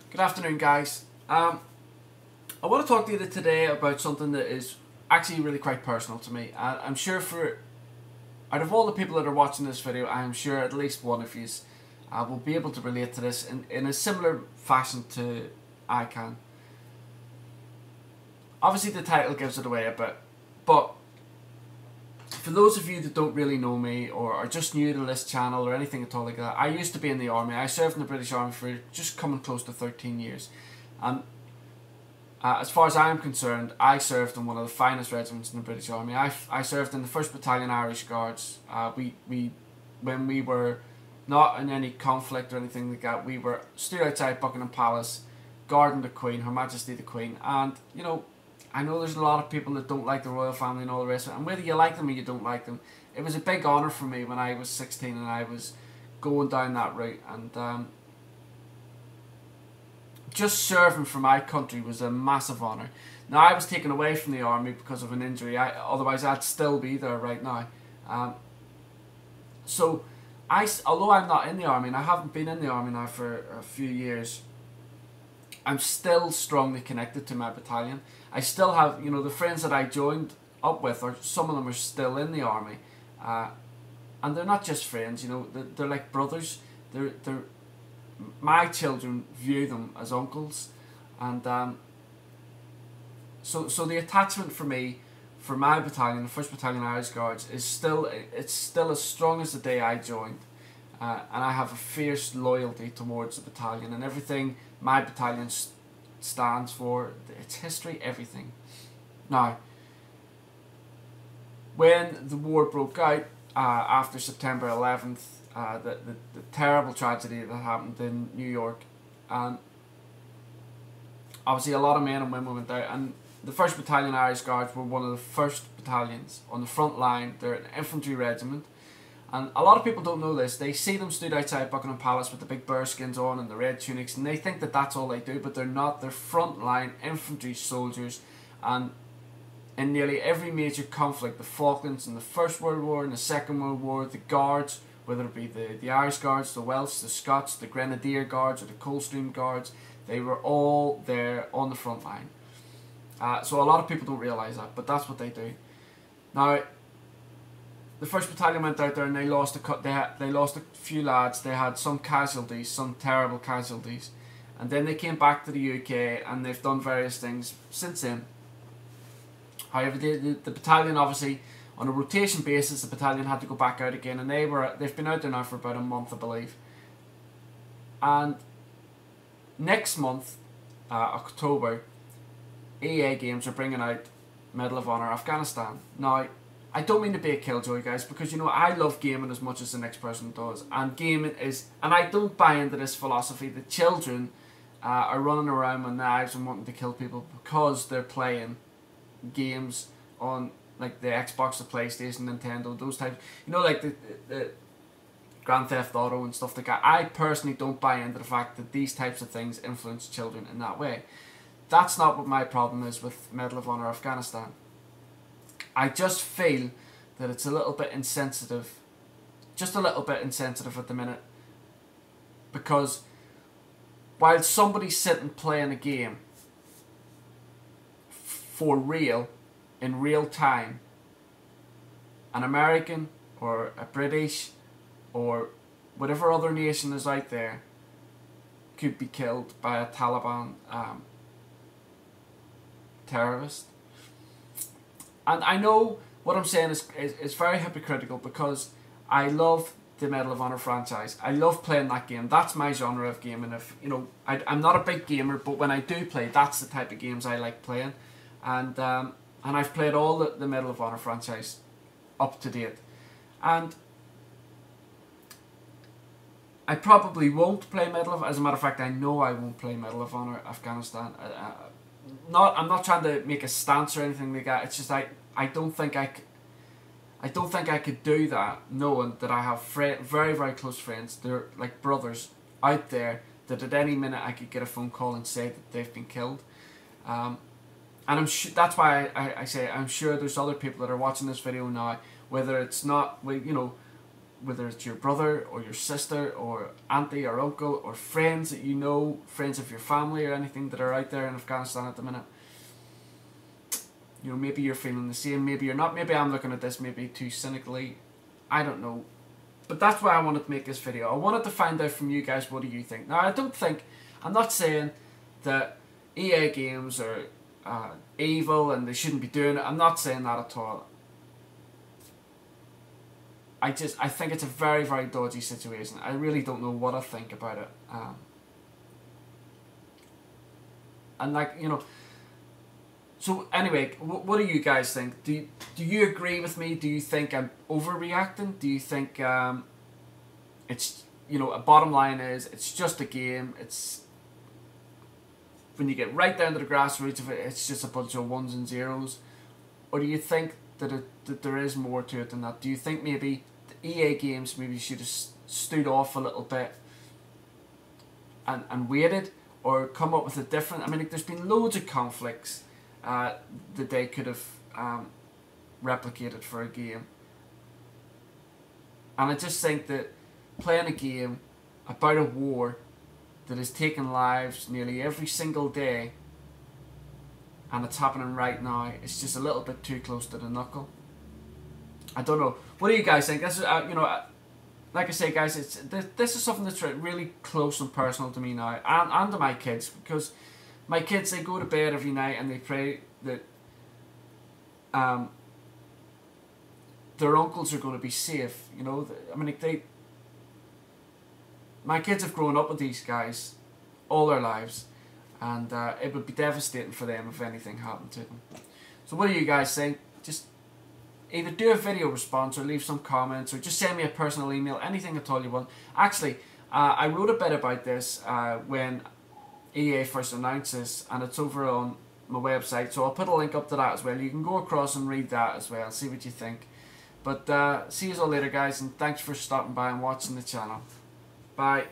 Good afternoon, guys. I want to talk to you today about something that is actually really quite personal to me. I'm sure out of all the people that are watching this video, I'm sure at least one of you will be able to relate to this in a similar fashion to I can. Obviously the title gives it away a bit, but for those of you that don't really know me or are just new to this channel or anything at all like that, I used to be in the army. I served in the British Army for just coming close to 13 years. And as far as I'm concerned, I served in one of the finest regiments in the British Army. I served in the 1st Battalion Irish Guards. When we were not in any conflict or anything like that, we were stood outside Buckingham Palace guarding the Queen, Her Majesty the Queen. And, you know, I know there's a lot of people that don't like the royal family and all the rest of it, and whether you like them or you don't like them, it was a big honour for me when I was 16 and I was going down that route, and just serving for my country was a massive honour. Now, I was taken away from the army because of an injury, otherwise I'd still be there right now. Although I'm not in the army, and I haven't been in the army now for a few years, I'm still strongly connected to my battalion. I still have, you know, the friends that I joined up with, or some of them are still in the army, and they're not just friends. You know, they're like brothers. My children view them as uncles, and so the attachment for me, for my battalion, the 1st Battalion Irish Guards, is still as strong as the day I joined, and I have a fierce loyalty towards the battalion and everything my battalion stands for, its history, everything. Now, when the war broke out after September 11th, the terrible tragedy that happened in New York, obviously a lot of men and women went out, and the 1st Battalion Irish Guards were one of the first battalions on the front line. They're an infantry regiment. And a lot of people don't know this. They see them stood outside Buckingham Palace with the big bearskins on and the red tunics, and they think that that's all they do, but they're not. They're frontline infantry soldiers, and in nearly every major conflict, the Falklands in the First World War and the Second World War, the Guards, whether it be the Irish Guards, the Welsh, the Scots, the Grenadier Guards, or the Coldstream Guards, they were all there on the front line. So a lot of people don't realise that, but that's what they do. Now, the 1st Battalion went out there and they lost a few lads. They had some casualties, some terrible casualties, and then they came back to the UK and they've done various things since then. However, the battalion, obviously on a rotation basis, the battalion had to go back out again, and they've been out there now for about a month, I believe. And next month, October, EA Games are bringing out Medal of Honor Afghanistan. Now, I don't mean to be a killjoy, guys, because, you know, I love gaming as much as the next person does, and gaming is, and I don't buy into this philosophy that children are running around with knives and wanting to kill people because they're playing games on, like, the Xbox, the PlayStation, Nintendo, those types, you know, like the Grand Theft Auto and stuff like that. I personally don't buy into the fact that these types of things influence children in that way. That's not what my problem is with Medal of Honor Afghanistan. I just feel that it's a little bit insensitive, just a little bit insensitive at the minute, because while somebody's sitting playing a game for real, in real time, an American or a British or whatever other nation is out there could be killed by a Taliban terrorist. And I know what I'm saying is very hypocritical, because I love the Medal of Honor franchise. I love playing that game. That's my genre of game. And if, you know, I'm not a big gamer, but when I do play, that's the type of games I like playing. And I've played all the Medal of Honor franchise up to date. And I probably won't play Medal of, as a matter of fact, I know I won't play Medal of Honor Afghanistan. I'm not trying to make a stance or anything like that. It's just I don't think I could do that, knowing that I have very, very close friends. They're like brothers out there that at any minute I could get a phone call and say that they've been killed. And I'm sure that's why I say I'm sure there's other people that are watching this video now, whether it's not, you know, whether it's your brother or your sister or auntie or uncle or friends that you know, friends of your family or anything that are out there in Afghanistan at the minute. You know, maybe you're feeling the same, maybe you're not, maybe I'm looking at this maybe too cynically, I don't know. But that's why I wanted to make this video. I wanted to find out from you guys, what do you think? Now, I'm not saying that EA games are evil and they shouldn't be doing it. I'm not saying that at all. I think it's a very, very dodgy situation. I really don't know what I think about it. And like, you know, so anyway, what do you guys think? Do you agree with me? Do you think I'm overreacting? Do you think it's, you know, a bottom line is it's just a game. It's, when you get right down to the grassroots of it, it's just a bunch of ones and zeros? Or do you think that there is more to it than that? Do you think maybe the EA games maybe should have stood off a little bit and waited, or come up with a different? I mean, like, there's been loads of conflicts that they could have replicated for a game, and I just think that playing a game about a war that is taking lives nearly every single day, and it's happening right now, it's just a little bit too close to the knuckle. I don't know. What do you guys think? This is, you know, like I say, guys, this is something that's really close and personal to me now, and to my kids, because my kids, they go to bed every night and they pray that their uncles are going to be safe. You know, I mean, like, my kids have grown up with these guys all their lives, and it would be devastating for them if anything happened to them. So what do you guys think? Just either do a video response or leave some comments, or just send me a personal email, anything at all you want. Actually, I wrote a bit about this when EA first announced this, and it's over on my website, so I'll put a link up to that as well. You can go across and read that as well, see what you think. But see you all later, guys, and thanks for stopping by and watching the channel. Bye.